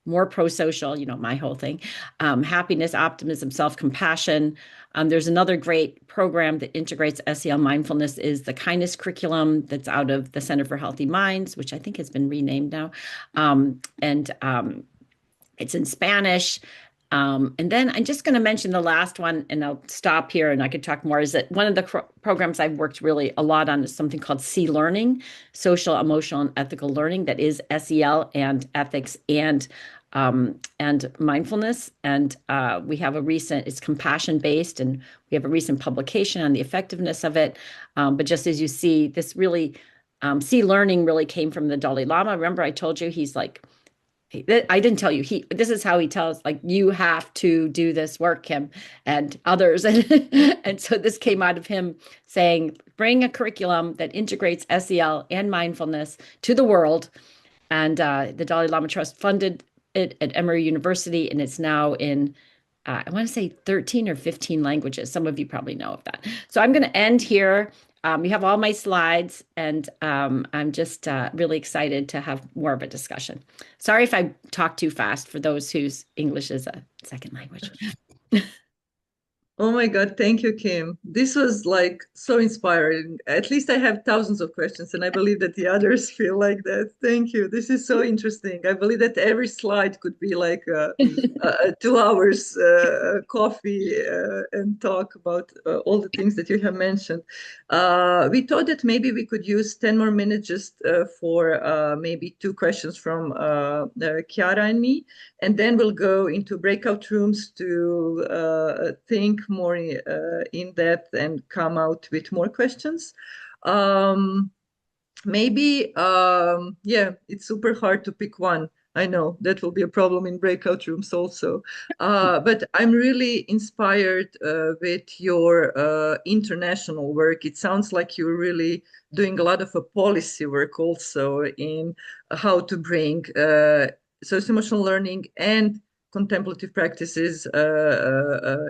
more pro-social, my whole thing, happiness, optimism, self-compassion. There's another great program that integrates SEL mindfulness is the kindness curriculum that's out of the Center for Healthy Minds, which I think has been renamed now. It's in Spanish. And then I'm just going to mention the last one, and I'll stop here and I could talk more, is that one of the programs I've worked really a lot on is something called C-Learning, Social, Emotional, and Ethical Learning, that is SEL and ethics and mindfulness. And we have it's compassion-based, and we have a recent publication on the effectiveness of it. But just as you see, this really, C-Learning really came from the Dalai Lama. Remember I told you he's like, I didn't tell you, this is how he tells, like, you have to do this work, Kim, and others. And so this came out of him saying, bring a curriculum that integrates SEL and mindfulness to the world. And the Dalai Lama Trust funded it at Emory University, and it's now in, I want to say 13 or 15 languages. Some of you probably know of that. So I'm going to end here. You have all my slides, and I'm just really excited to have more of a discussion. Sorry if I talk too fast for those whose English is a second language. Oh my God, thank you, Kim. This was like so inspiring. At least I have thousands of questions, and I believe that the others feel like that. Thank you. This is so interesting. I believe that every slide could be like 2 hours coffee and talk about all the things that you have mentioned. We thought that maybe we could use 10 more minutes just for maybe two questions from Chiara and me. And then we'll go into breakout rooms to think more in depth and come out with more questions. Um, Maybe, yeah, it's super hard to pick one. I know that will be a problem in breakout rooms also. But I'm really inspired with your international work. It sounds like you're really doing a lot of policy work also in how to bring socio-emotional learning and contemplative practices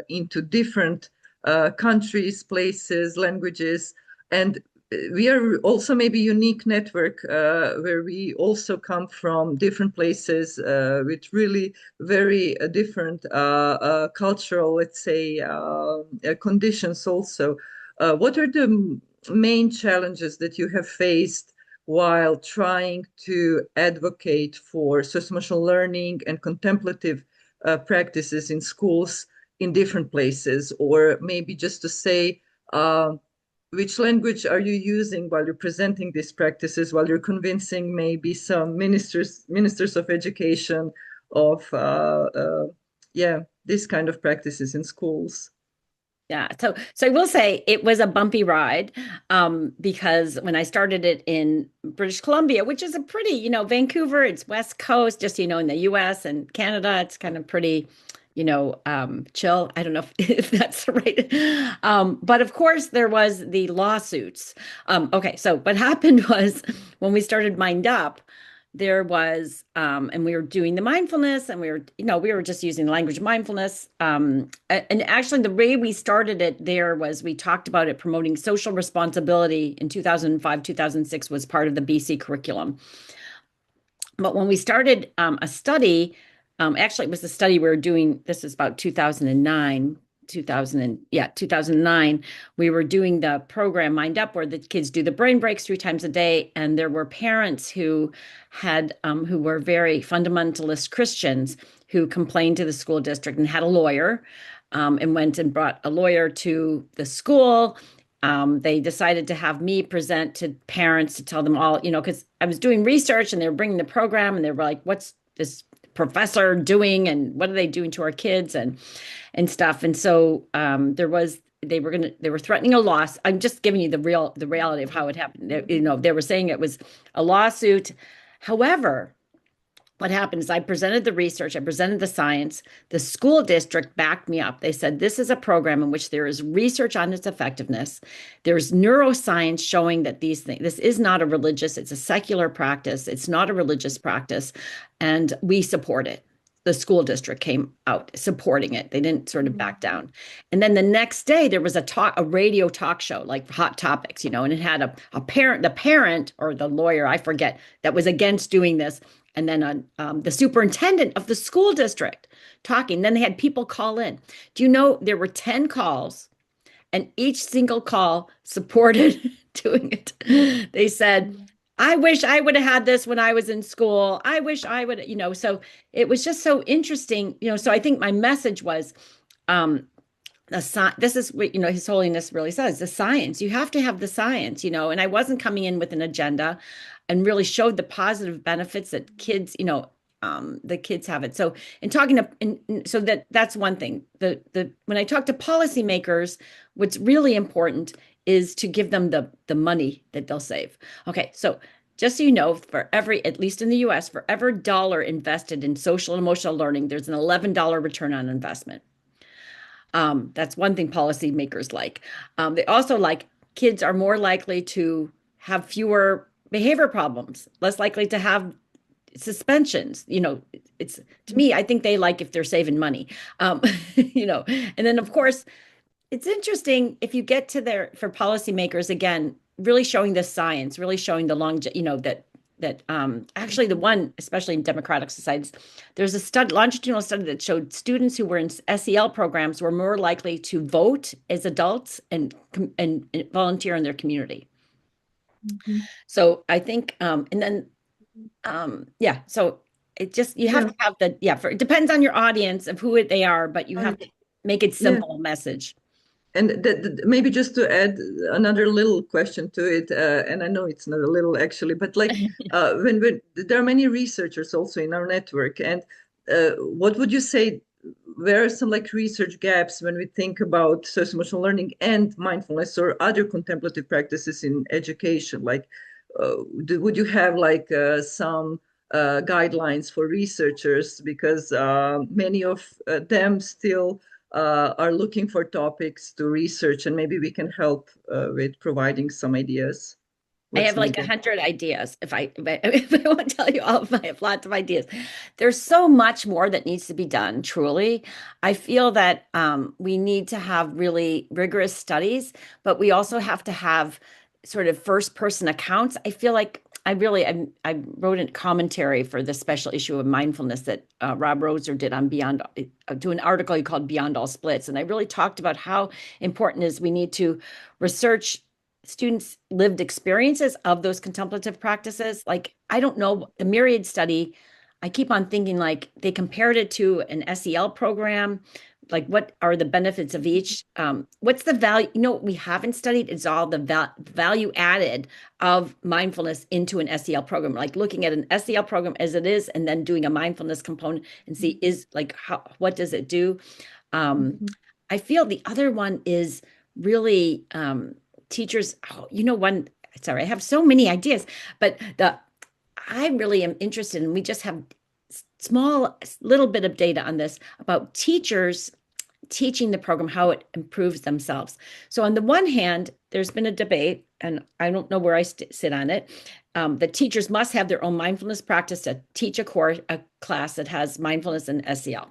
into different countries, places, languages. And we are also maybe unique network where we also come from different places with really very different cultural, let's say, conditions also. What are the main challenges that you have faced while trying to advocate for social learning and contemplative practices in schools in different places? Or maybe just to say, which language are you using while you're presenting these practices, while you're convincing maybe some ministers of education of yeah, this kind of practices in schools? Yeah, so I will say it was a bumpy ride, because when I started it in British Columbia, which is a pretty, Vancouver, it's West Coast, just in the US and Canada, it's kind of pretty, chill. I don't know if, if that's the right. But of course, there was the lawsuits. Okay, so what happened was when we started Mind Up, there was and we were doing the mindfulness, and we were just using the language of mindfulness, and actually the way we started it there was we talked about it promoting social responsibility in 2005, 2006 was part of the BC curriculum. But when we started a study, actually it was a study we were doing, this is about 2009, 2009, we were doing the program Mind Up, where the kids do the brain breaks 3 times a day, and there were parents who were very fundamentalist Christians who complained to the school district and had a lawyer, and went and brought a lawyer to the school. They decided to have me present to parents to tell them all, because I was doing research and they were bringing the program, and they were like, what's this professor doing, and what are they doing to our kids and stuff. And so they were threatening a loss. I'm just giving you the reality of how it happened. They were saying it was a lawsuit. However, what happened is I presented the research, I presented the science. The school district backed me up. They said, this is a program in which there is research on its effectiveness. There's neuroscience showing that this is not a religious, it's a secular practice. It's not a religious practice. And we support it. The school district came out supporting it. They didn't sort of back down. And then the next day there was a radio talk show, like Hot Topics, and it had the parent or the lawyer, I forget, that was against doing this, and then the superintendent of the school district talking. Then they had people call in. Do you know there were 10 calls, and each single call supported doing it? They said, I wish I would have had this when I was in school. I wish I would, so it was just so interesting, so I think my message was, this is what, His Holiness really says, the science. You have to have the science, and I wasn't coming in with an agenda, and really showed the positive benefits that kids, the kids have it. So in talking to, so that's one thing. When I talk to policymakers, what's really important is to give them the money that they'll save. Okay, so just so you know, at least in the US, for every dollar invested in social and emotional learning, there's an $11 return on investment. That's one thing policymakers like. They also like kids are more likely to have fewer behavior problems, less likely to have suspensions. It's, to me, I think they like if they're saving money. And then of course, it's interesting if you get to there for policymakers, again, really showing the science, really showing the long, that that actually the one, especially in democratic societies, there's a study, longitudinal study that showed students who were in SEL programs were more likely to vote as adults and volunteer in their community. So I think, and then, yeah, so it just, you have to have it depends on your audience of who they are, but you have to make it simple message. And maybe just to add another little question to it, and I know it's not a little actually, but like when there are many researchers also in our network, and what would you say, where are some like research gaps when we think about social-emotional learning and mindfulness or other contemplative practices in education? Like, would you have like some guidelines for researchers, because many of them still are looking for topics to research, and maybe we can help with providing some ideas. I have like 100 ideas. If I won't tell you all of them, I have lots of ideas. There's so much more that needs to be done, truly. I feel that we need to have really rigorous studies, but we also have to have sort of first person accounts. I feel like I wrote a commentary for the special issue of mindfulness that Rob Roser did on Beyond, to an article he called Beyond All Splits. And I really talked about how important it is we need to research students' lived experiences of those contemplative practices. Like, I don't know, the Myriad study, I keep on thinking like they compared it to an SEL program. Like, what are the benefits of each? What's the value? You know, what we haven't studied is all the value added of mindfulness into an SEL program. Like looking at an SEL program as it is, and then doing a mindfulness component and see what does it do? I feel the other one is really teachers. Sorry, I have so many ideas, but I really am interested, and we just have little bit of data on this about teachers teaching the program, how it improves themselves. So on the one hand, there's been a debate, and I don't know where I sit on it. The teachers must have their own mindfulness practice to teach a class that has mindfulness and SEL.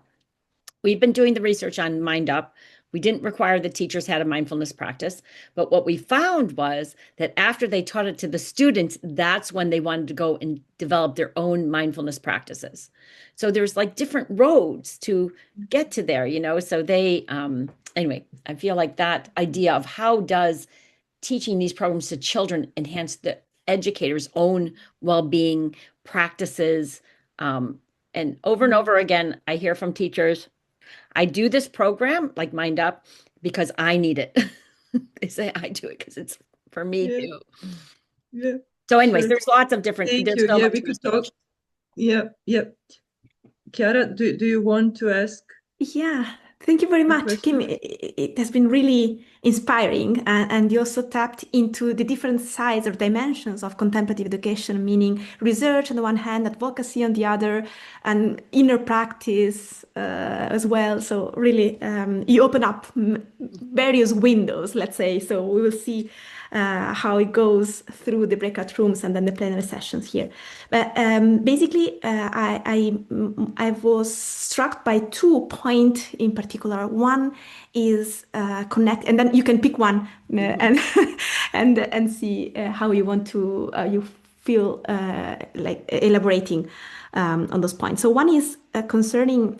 We've been doing the research on Mind Up. We didn't require the teachers had a mindfulness practice, but what we found was that after they taught it to the students, that's when they wanted to go and develop their own mindfulness practices. So there's like different roads to get to there, so they, anyway, I feel like that idea of how does teaching these programs to children enhance the educator's own well-being practices. And over again, I hear from teachers, I do this program like Mind Up because I need it. They say I do it because it's for me too. Yeah. So anyways, there's lots of different. Thank There's you. so Yeah, much we could research. talk. Yeah. Chiara, do you want to ask? Yeah, thank you very much, Kim. It has been really inspiring, and you also tapped into the different sides or dimensions of contemplative education, meaning research on the one hand, advocacy on the other, and inner practice as well. So really, you open up various windows, let's say. So we will see how it goes through the breakout rooms and then the plenary sessions here. But basically, I was struck by 2 points in particular. One is connect, and then you can pick one and see how you want to you feel like elaborating on those points. So one is concerning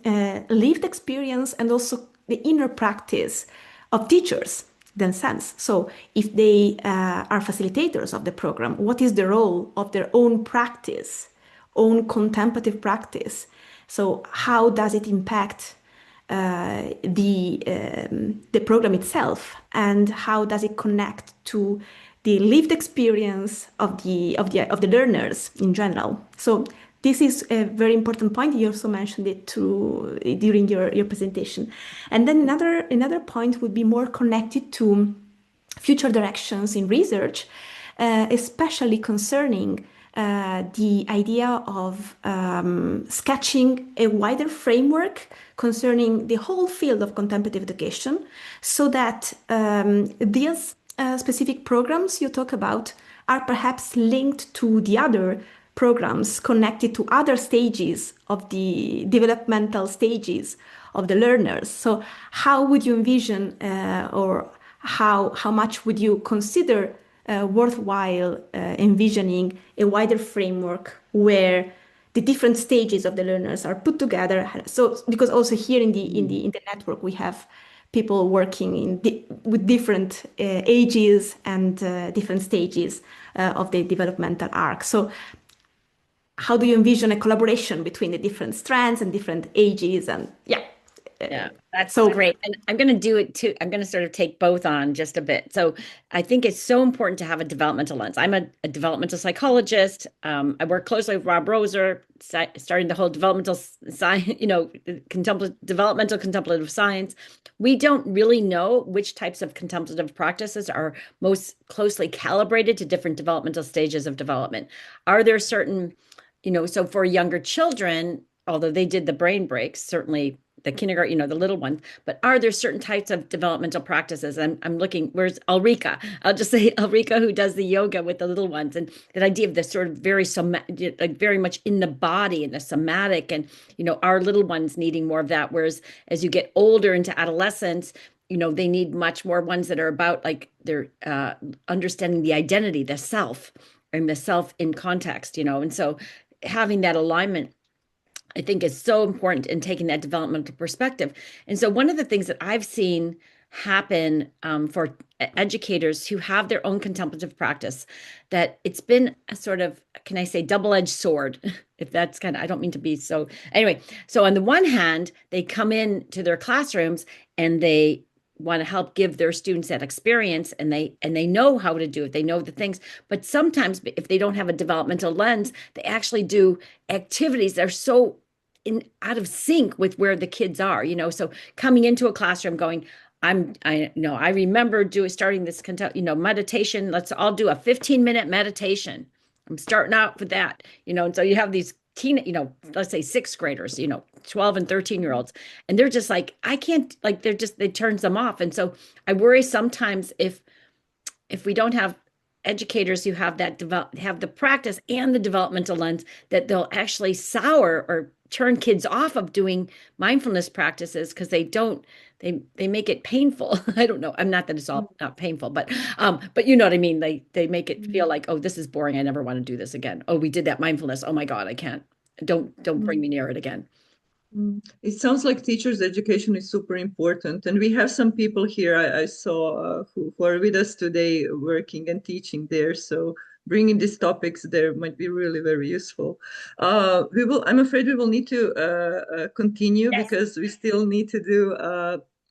lived experience and also the inner practice of teachers themselves. So if they are facilitators of the program, what is the role of their own practice, own contemplative practice? So how does it impact the program itself, and how does it connect to the lived experience of the learners in general? So this is a very important point. You also mentioned it during your presentation. And then another point would be more connected to future directions in research, especially concerning the idea of sketching a wider framework concerning the whole field of contemplative education, so that these specific programs you talk about are perhaps linked to the other programs connected to other stages of the developmental stages of the learners. So how would you envision or how much would you consider worthwhile envisioning a wider framework where the different stages of the learners are put together. So, because also here in the network we have people working with different ages and different stages of the developmental arc. So, how do you envision a collaboration between the different strands and different ages? And yeah. Yeah, that's So great. And I'm going to do it too. I'm going to sort of take both on just a bit. So I think it's so important to have a developmental lens. I'm a developmental psychologist. I work closely with Rob Roser, starting the whole developmental science, developmental contemplative science. We don't really know which types of contemplative practices are most closely calibrated to different developmental stages of development. Are there certain, so for younger children, although they did the brain breaks, certainly the kindergarten, the little ones, but are there certain types of developmental practices? I'm looking, where's Ulrika? I'll just say Ulrika, who does the yoga with the little ones, and that idea of this sort of very much in the body and the somatic, and our little ones needing more of that. Whereas as you get older into adolescence, they need much more ones that are about like they're understanding the identity, the self, and the self in context, and so having that alignment, I think, is so important in taking that developmental perspective. And so one of the things that I've seen happen for educators who have their own contemplative practice, that it's been a sort of, can I say, double-edged sword, if that's kind of, I don't mean to be so, anyway. So on the one hand, they come in to their classrooms and they want to help give their students that experience, and they know how to do it. They know the things, but sometimes if they don't have a developmental lens, they actually do activities that are so out of sync with where the kids are, so coming into a classroom going, I remember starting this meditation. Let's all do a 15-minute meditation. I'm starting out with that, and so you have these let's say sixth graders, 12 and 13-year-olds, and they're just like, I can't, like, they turns them off. And so I worry sometimes if we don't have educators who have have the practice and the developmental lens, that they'll actually sour or turn kids off of doing mindfulness practices because they make it painful. I don't know. I'm not that it's all not painful, but you know what I mean? They make it feel like, oh, this is boring. I never want to do this again. Oh, we did that mindfulness. Oh my God, I can't. Don't bring me near it again. It sounds like teachers' education is super important. And we have some people here I saw who are with us today working and teaching there. So bringing these topics there might be really very useful. I'm afraid we will need to continue Yes. because we still need to do